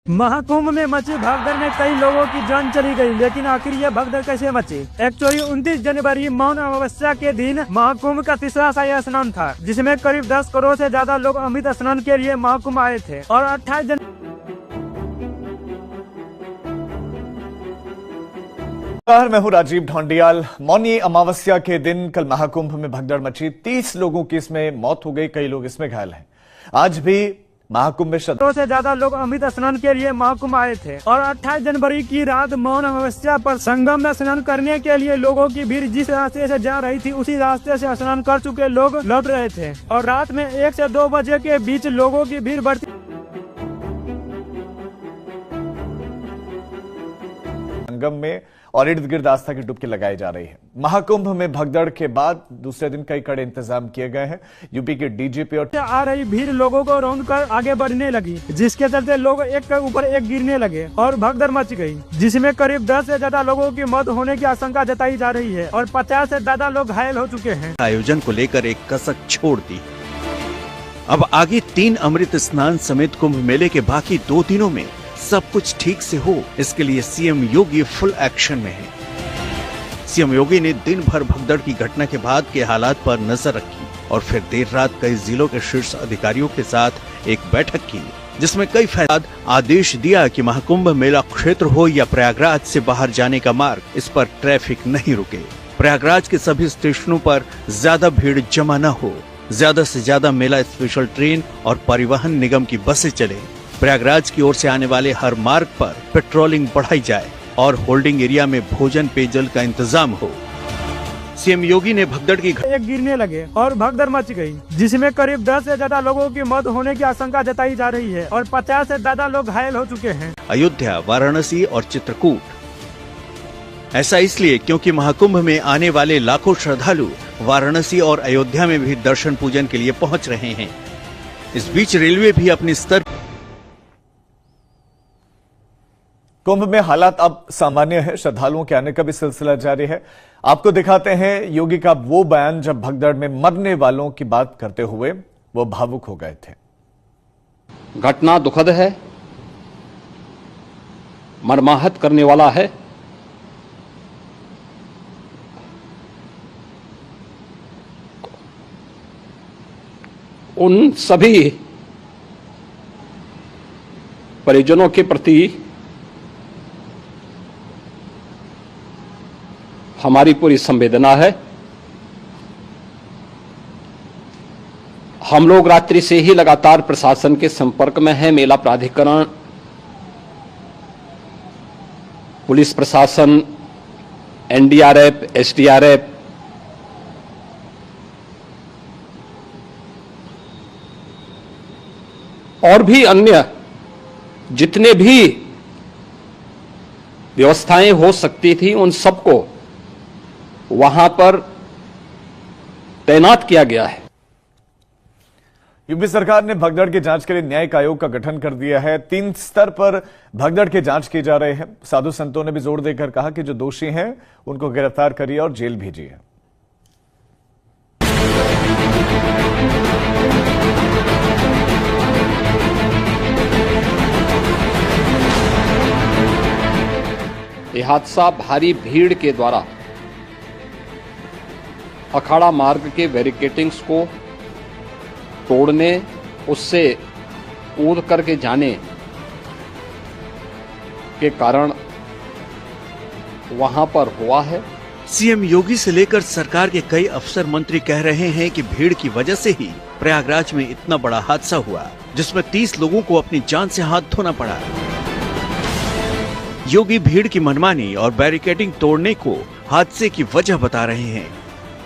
महाकुंभ में मची भगदड़ में कई लोगों की जान चली गई, लेकिन आखिर ये भगदड़ कैसे मची? एक्चुअली 29 जनवरी मौन अमावस्या के दिन महाकुंभ का तीसरा शाही स्नान था, जिसमें करीब 10 करोड़ से ज्यादा लोग अमृत स्नान के लिए महाकुंभ आए थे। और 28 मैं हूं राजीव ढोंडियाल। मौनी अमावस्या के दिन कल महाकुंभ में भगदड़ मची। 30 लोगों की इसमें मौत हो गई, कई लोग इसमें घायल हैं। आज भी महाकुंभ में श्रद्धालुओं से ज्यादा लोग अमृत स्नान के लिए महाकुंभ आए थे। और 28 जनवरी की रात मौन अमावस्या पर संगम में स्नान करने के लिए लोगों की भीड़ जिस रास्ते से जा रही थी, उसी रास्ते से स्नान कर चुके लोग लौट रहे थे। और रात में 1 से 2 बजे के बीच लोगों की भीड़ बढ़ती संगम में और इर्द गिर्द आस्था की डुबकी लगाई जा रही है। महाकुंभ में भगदड़ के बाद दूसरे दिन कई कड़े इंतजाम किए गए हैं। यूपी के डीजीपी और आ रही भीड़ लोगों को रौंद कर आगे बढ़ने लगी, जिसके चलते लोग एक के ऊपर एक गिरने लगे और भगदड़ मच गई, जिसमें करीब 10 से ज्यादा लोगों की मौत होने की आशंका जताई जा रही है और 50 से ज्यादा लोग घायल हो चुके हैं। आयोजन को लेकर एक कसक छोड़ दी। अब आगे 3 अमृत स्नान समेत कुंभ मेले के बाकी 2 दिनों में सब कुछ ठीक से हो, इसके लिए सीएम योगी फुल एक्शन में है। सीएम योगी ने दिन भर भगदड़ की घटना के बाद के हालात पर नजर रखी और फिर देर रात कई जिलों के शीर्ष अधिकारियों के साथ एक बैठक की, जिसमें कई आदेश दिया कि महाकुंभ मेला क्षेत्र हो या प्रयागराज से बाहर जाने का मार्ग, इस पर ट्रैफिक नहीं रुके। प्रयागराज के सभी स्टेशनों पर ज्यादा भीड़ जमा न हो, ज्यादा से ज्यादा मेला स्पेशल ट्रेन और परिवहन निगम की बसें चले। प्रयागराज की ओर से आने वाले हर मार्ग पर पेट्रोलिंग बढ़ाई जाए और होल्डिंग एरिया में भोजन पेयजल का इंतजाम हो। सीएम योगी ने भगदड़ की एक गिरने लगे और भगदड़ मच गई, जिसमें करीब 10 से ज्यादा लोगों की मौत होने की आशंका जताई जा रही है और 50 से ज्यादा लोग घायल हो चुके हैं। अयोध्या, वाराणसी और चित्रकूट। ऐसा इसलिए क्योंकि महाकुंभ में आने वाले लाखों श्रद्धालु वाराणसी और अयोध्या में भी दर्शन पूजन के लिए पहुँच रहे हैं। इस बीच रेलवे भी अपने स्तर कुंभ में हालात अब सामान्य है। श्रद्धालुओं के आने का भी सिलसिला जारी है। आपको दिखाते हैं योगी का वो बयान जब भगदड़ में मरने वालों की बात करते हुए वो भावुक हो गए थे। घटना दुखद है, मर्माहत करने वाला है। उन सभी परिजनों के प्रति हमारी पूरी संवेदना है। हम लोग रात्रि से ही लगातार प्रशासन के संपर्क में हैं। मेला प्राधिकरण, पुलिस प्रशासन, एनडीआरएफ, एसडीआरएफ, और भी अन्य जितने भी व्यवस्थाएं हो सकती थी, उन सबको वहां पर तैनात किया गया है। यूपी सरकार ने भगदड़ की जांच के लिए न्यायिक आयोग का गठन कर दिया है। 3 स्तर पर भगदड़ की जांच की जा रही है। साधु संतों ने भी जोर देकर कहा कि जो दोषी हैं उनको गिरफ्तार करिए और जेल भेजिए। यह हादसा भारी भीड़ के द्वारा अखाड़ा मार्ग के बैरिकेटिंग्स को तोड़ने, उससे कूद करके जाने के कारण वहां पर हुआ है। सीएम योगी से लेकर सरकार के कई अफसर मंत्री कह रहे हैं कि भीड़ की वजह से ही प्रयागराज में इतना बड़ा हादसा हुआ, जिसमें 30 लोगों को अपनी जान से हाथ धोना पड़ा। योगी भीड़ की मनमानी और बैरिकेडिंग तोड़ने को हादसे की वजह बता रहे हैं,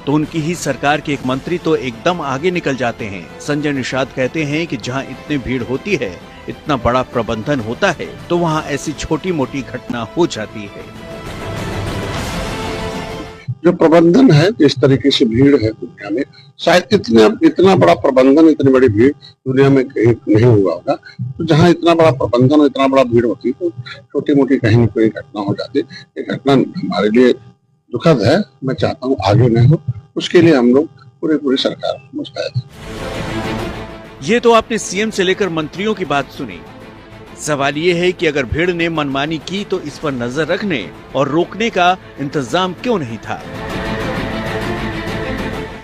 तो उनकी ही सरकार के एक मंत्री तो एकदम आगे निकल जाते हैं। संजय निषाद कहते हैं कि जहां इतनी भीड़ होती है, इतना बड़ा प्रबंधन होता है, तो वहां ऐसी छोटी मोटी घटना हो जाती है। जो प्रबंधन है, इस तरीके से भीड़ है दुनिया में, शायद इतना बड़ा प्रबंधन, इतनी बड़ी भीड़ दुनिया में कहीं नहीं हुआ होगा। तो जहाँ इतना बड़ा प्रबंधन और इतना बड़ा भीड़ होती तो छोटी मोटी कहीं न कोई घटना हो जाती। ये घटना हमारे लिए दुखद है। मैं चाहता हूँ आगे न हो, उसके लिए हम लोग पूरी सरकार मुस्तैद है। ये तो आपने सीएम से लेकर मंत्रियों की बात सुनी। सवाल ये है कि अगर भीड़ ने मनमानी की तो इस पर नजर रखने और रोकने का इंतजाम क्यों नहीं था।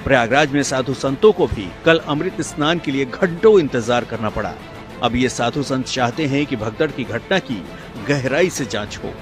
प्रयागराज में साधु संतों को भी कल अमृत स्नान के लिए घंटों इंतजार करना पड़ा। अब ये साधु संत चाहते हैं कि भगदड़ की घटना की गहराई से जांच हो।